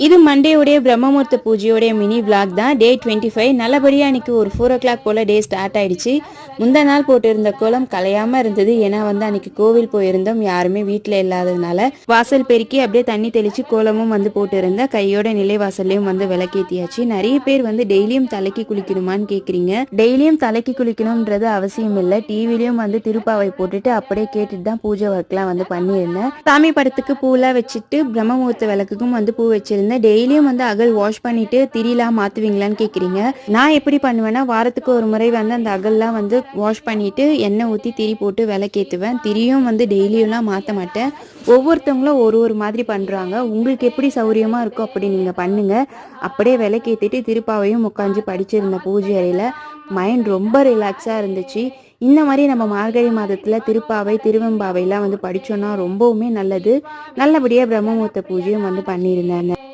இது மண்டேவுடைய பிரம்மமுகூர்த்த பூஜையோடைய mini vlog தான். டே 25 நல்லபடியாக அன்றைக்கி ஒரு 4 o'clock போல் டே ஸ்டார்ட் ஆகிடுச்சு. முந்தா நாள் போட்டிருந்த கோலம் கலையாமல் இருந்தது. ஏன்னா அன்றைக்கி கோவில் போயிருந்தோம், யாருமே வீட்டில் இல்லாததுனால வாசல் பெருக்கி அப்படியே தண்ணி தெளித்து கோலமும் போட்டிருந்தேன். கையோட நிலைவாசல்லையும் விளக்கேற்றியாச்சு. நிறைய பேர் டெய்லியும் தலைக்கு குளிக்கணுமான்னு கேட்குறீங்க. டெய்லியும் தலைக்கு குளிக்கணும்ன்றது அவசியம் இல்லை. டிவிலையும் திருப்பாவை போட்டுட்டு அப்படியே கேட்டுட்டு தான் பூஜை ஒர்க்லாம் பண்ணியிருந்தேன். சாமி படத்துக்கு பூலாம் வச்சுட்டு பிரம்மமுகூர்த்த விளக்குக்கும் பூ வச்சிருந்தேன். டெய்லியும் அகல் வாஷ் பண்ணிட்டு திரிலாம் மாத்துவீங்களான்னு கேக்குறீங்க. நான் எப்படி பண்ணுவேன்னா, வாரத்துக்கு ஒரு முறை அந்த அகல்லாம் வாஷ் பண்ணிட்டு எண்ணெய் ஊற்றி திரி போட்டு விளக்கேற்றுவேன். திரியும் டெய்லியும்லாம் மாற்ற மாட்டேன். ஒவ்வொருத்தவங்களும் ஒரு மாதிரி பண்ணுறாங்க. உங்களுக்கு எப்படி சௌரியமாக இருக்கோ அப்படி நீங்கள் பண்ணுங்கள். அப்படியே விளக்கேற்றிட்டு திருப்பாவையும் உட்காந்து படிச்சிருந்த பூஜை அறையில் மைண்ட் ரொம்ப ரிலாக்ஸாக இருந்துச்சு. இந்த மாதிரி நம்ம மார்கழி மாதத்தில் திருப்பாவை திருவெம்பாவைலாம் படித்தோன்னா ரொம்பவுமே நல்லது. நல்லபடியாக பிரம்மமுகூர்த்த பூஜையும் பண்ணியிருந்தேன்.